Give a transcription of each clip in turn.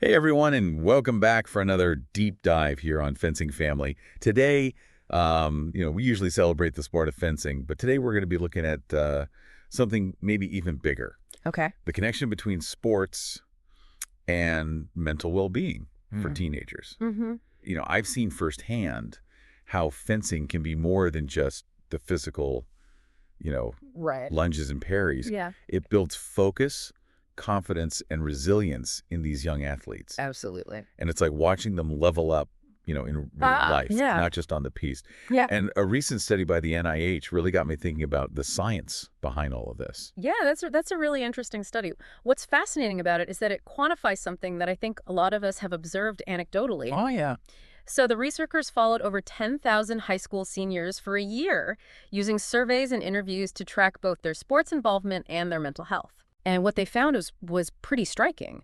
Hey everyone, and welcome back for another deep dive here on Fencing Family. Today, we usually celebrate the sport of fencing, but today we're going to be looking at something maybe even bigger. Okay. The connection between sports and mental well-being for teenagers. Mm-hmm. I've seen firsthand how fencing can be more than just the physical, Right. lunges and parries. Yeah. It builds focus, confidence, and resilience in these young athletes. Absolutely. And it's like watching them level up, in real life, Yeah. not just on the piste. Yeah. And a recent study by the NIH really got me thinking about the science behind all of this. Yeah, that's a really interesting study. What's fascinating about it is that it quantifies something that I think a lot of us have observed anecdotally. Oh, yeah. So the researchers followed over 10,000 high school seniors for a year, using surveys and interviews to track both their sports involvement and their mental health. And what they found was pretty striking.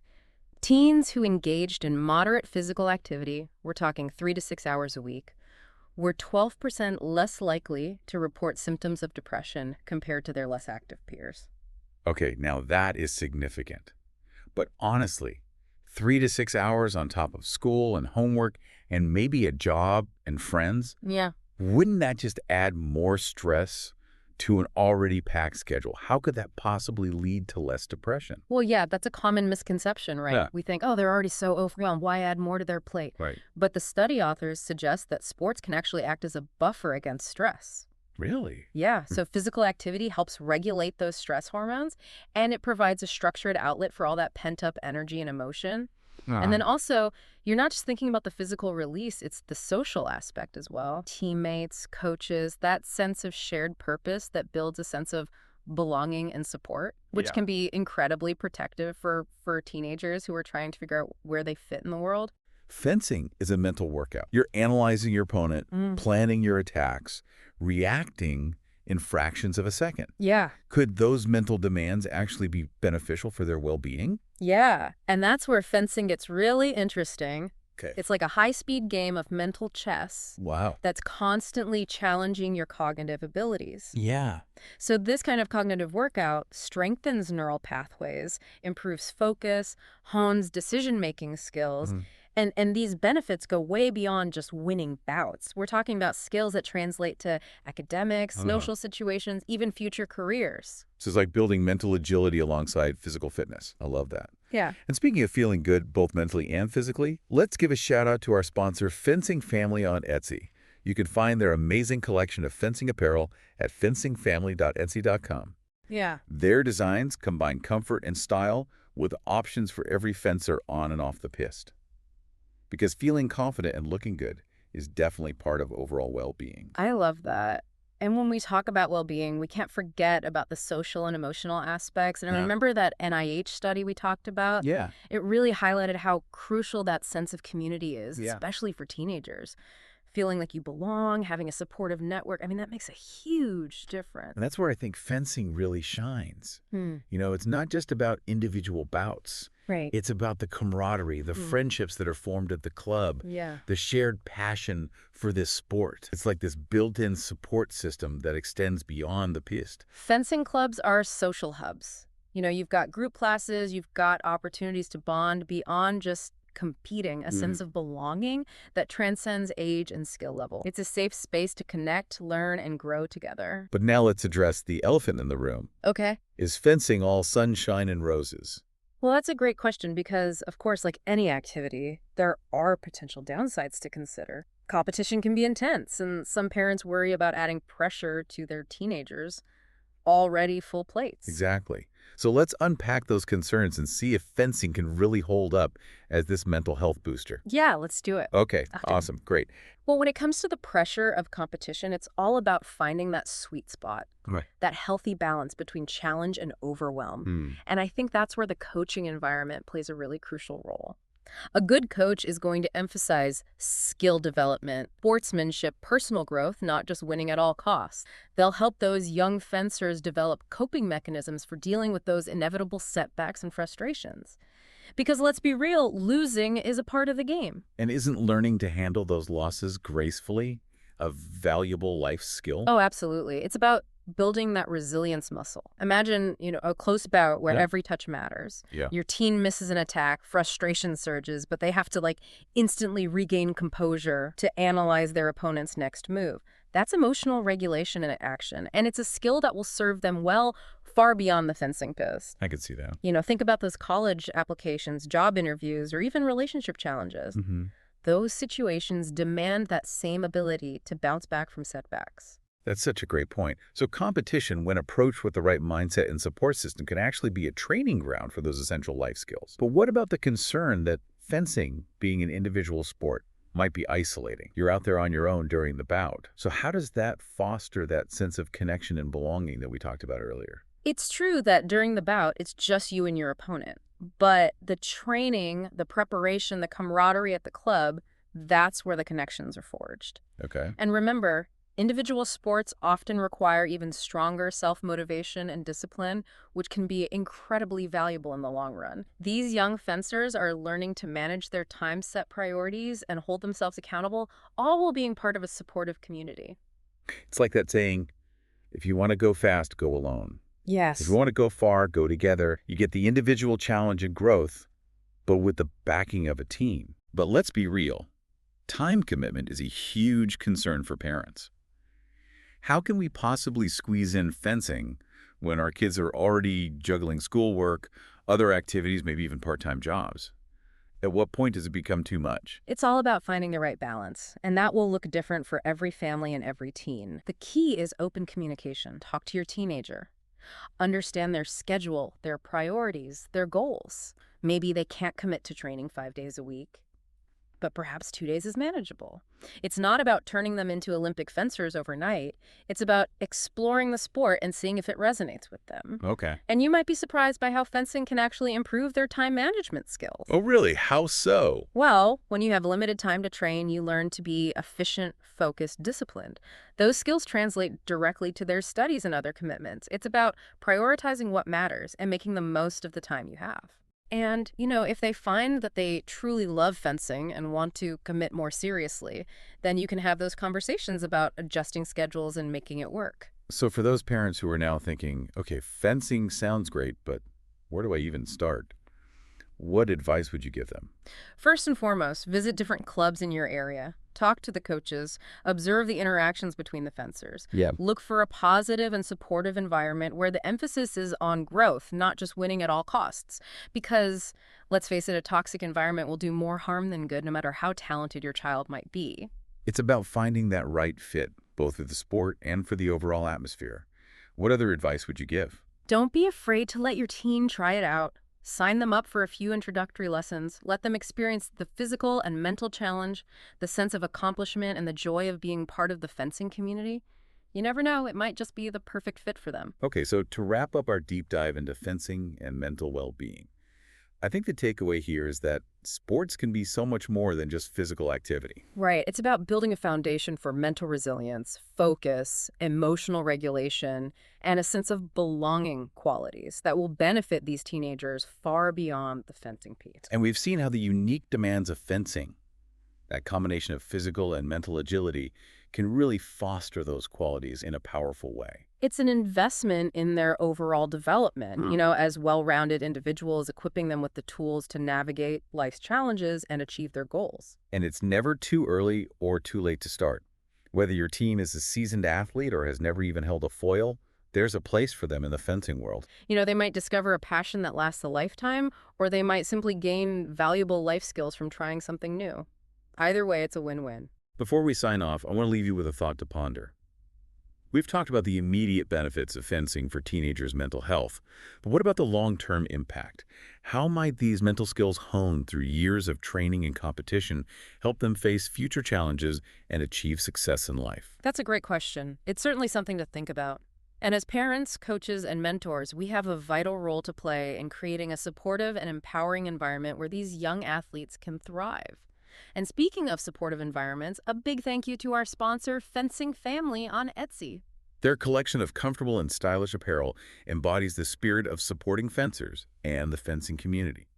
Teens who engaged in moderate physical activity, we're talking 3 to 6 hours a week, were 12% less likely to report symptoms of depression compared to their less active peers. Okay, now that is significant. But honestly, 3 to 6 hours on top of school and homework and maybe a job and friends, Yeah. wouldn't that just add more stress to an already packed schedule? How could that possibly lead to less depression? Well, yeah, that's a common misconception, right? Yeah. We think, oh, they're already so overwhelmed. Why add more to their plate? Right. But the study authors suggest that sports can actually act as a buffer against stress. Really? Yeah, so physical activity helps regulate those stress hormones, and it provides a structured outlet for all that pent-up energy and emotion. And then also, you're not just thinking about the physical release, it's the social aspect as well. Teammates, coaches, that sense of shared purpose that builds a sense of belonging and support, which Yeah. can be incredibly protective for teenagers who are trying to figure out where they fit in the world. Fencing is a mental workout. You're analyzing your opponent, planning your attacks, reacting in fractions of a second. Yeah. Could those mental demands actually be beneficial for their well-being? Yeah, and that's where fencing gets really interesting. Okay. It's like a high-speed game of mental chess Wow. that's constantly challenging your cognitive abilities. Yeah. So this kind of cognitive workout strengthens neural pathways, improves focus, hones decision-making skills, and these benefits go way beyond just winning bouts. We're talking about skills that translate to academics, social situations, even future careers. So it's like building mental agility alongside physical fitness. I love that. Yeah. And speaking of feeling good both mentally and physically, let's give a shout out to our sponsor, Fencing Family on Etsy. You can find their amazing collection of fencing apparel at fencingfamily.etsy.com. Yeah. Their designs combine comfort and style with options for every fencer on and off the piste. Because feeling confident and looking good is definitely part of overall well-being. I love that. And when we talk about well-being, we can't forget about the social and emotional aspects. And I Yeah. remember that NIH study we talked about. Yeah. It really highlighted how crucial that sense of community is, Yeah. especially for teenagers. Feeling like you belong, having a supportive network, I mean, that makes a huge difference. And that's where I think fencing really shines. It's not just about individual bouts. Right. It's about the camaraderie, the friendships that are formed at the club, Yeah. the shared passion for this sport. It's like this built-in support system that extends beyond the piste. Fencing clubs are social hubs. You've got group classes, you've got opportunities to bond beyond just competing, a sense of belonging that transcends age and skill level. It's a safe space to connect, learn, and grow together. But now let's address the elephant in the room. Okay. Is fencing all sunshine and roses? Well, that's a great question because, of course, like any activity, there are potential downsides to consider. Competition can be intense, and some parents worry about adding pressure to their teenagers' already full plates. Exactly. So let's unpack those concerns and see if fencing can really hold up as this mental health booster. Yeah, let's do it. Okay, awesome, great. Well, when it comes to the pressure of competition, it's all about finding that sweet spot, Right. that healthy balance between challenge and overwhelm. And I think that's where the coaching environment plays a really crucial role. A good coach is going to emphasize skill development, sportsmanship, personal growth, not just winning at all costs. They'll help those young fencers develop coping mechanisms for dealing with those inevitable setbacks and frustrations. Because let's be real, losing is a part of the game. And isn't learning to handle those losses gracefully a valuable life skill? Oh, absolutely. It's about building that resilience muscle. Imagine, a close bout where Yeah. every touch matters. Yeah. Your team misses an attack, frustration surges, but they have to instantly regain composure to analyze their opponent's next move. That's emotional regulation in action, and it's a skill that will serve them well far beyond the fencing post. I could see that. Think about those college applications, job interviews, or even relationship challenges. Hmm. Those situations demand that same ability to bounce back from setbacks. That's such a great point. So competition, when approached with the right mindset and support system, can actually be a training ground for those essential life skills. But what about the concern that fencing, being an individual sport, might be isolating? You're out there on your own during the bout. So how does that foster that sense of connection and belonging that we talked about earlier? It's true that during the bout, it's just you and your opponent. But the training, the preparation, the camaraderie at the club, that's where the connections are forged. Okay. And remember, individual sports often require even stronger self-motivation and discipline, which can be incredibly valuable in the long run. These young fencers are learning to manage their time-set priorities and hold themselves accountable, all while being part of a supportive community. It's like that saying, if you want to go fast, go alone. If you Yes. want to go far, go together. You get the individual challenge and growth, but with the backing of a team. But let's be real. Time commitment is a huge concern for parents. How can we possibly squeeze in fencing when our kids are already juggling schoolwork, other activities, maybe even part-time jobs? At what point does it become too much? It's all about finding the right balance, and that will look different for every family and every teen. The key is open communication. Talk to your teenager. Understand their schedule, their priorities, their goals. Maybe they can't commit to training 5 days a week, but perhaps 2 days is manageable. It's not about turning them into Olympic fencers overnight. It's about exploring the sport and seeing if it resonates with them. Okay. And you might be surprised by how fencing can actually improve their time management skills. Oh, really? How so? Well, when you have limited time to train, you learn to be efficient, focused, disciplined. Those skills translate directly to their studies and other commitments. It's about prioritizing what matters and making the most of the time you have. And, if they find that they truly love fencing and want to commit more seriously, then you can have those conversations about adjusting schedules and making it work. So for those parents who are now thinking, okay, fencing sounds great, but where do I even start? What advice would you give them? First and foremost, visit different clubs in your area. Talk to the coaches. Observe the interactions between the fencers. Yeah. Look for a positive and supportive environment where the emphasis is on growth, not just winning at all costs. Because, let's face it, a toxic environment will do more harm than good no matter how talented your child might be. It's about finding that right fit, both for the sport and for the overall atmosphere. What other advice would you give? Don't be afraid to let your teen try it out. Sign them up for a few introductory lessons. Let them experience the physical and mental challenge, the sense of accomplishment, and the joy of being part of the fencing community. You never know, it might just be the perfect fit for them. Okay, so to wrap up our deep dive into fencing and mental well-being, I think the takeaway here is that sports can be so much more than just physical activity. Right. It's about building a foundation for mental resilience, focus, emotional regulation, and a sense of belonging qualities that will benefit these teenagers far beyond the fencing piece. And we've seen how the unique demands of fencing, that combination of physical and mental agility, can really foster those qualities in a powerful way. It's an investment in their overall development, as well-rounded individuals, equipping them with the tools to navigate life's challenges and achieve their goals. And it's never too early or too late to start. Whether your team is a seasoned athlete or has never even held a foil, there's a place for them in the fencing world. They might discover a passion that lasts a lifetime, or they might simply gain valuable life skills from trying something new. Either way, it's a win-win. Before we sign off, I want to leave you with a thought to ponder. We've talked about the immediate benefits of fencing for teenagers' mental health, but what about the long-term impact? How might these mental skills honed through years of training and competition help them face future challenges and achieve success in life? That's a great question. It's certainly something to think about. And as parents, coaches, and mentors, we have a vital role to play in creating a supportive and empowering environment where these young athletes can thrive. And speaking of supportive environments, a big thank you to our sponsor, Fencing Family on Etsy. Their collection of comfortable and stylish apparel embodies the spirit of supporting fencers and the fencing community.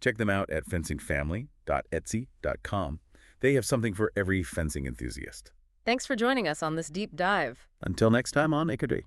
Check them out at fencingfamily.etsy.com. They have something for every fencing enthusiast. Thanks for joining us on this deep dive. Until next time on Ikaday.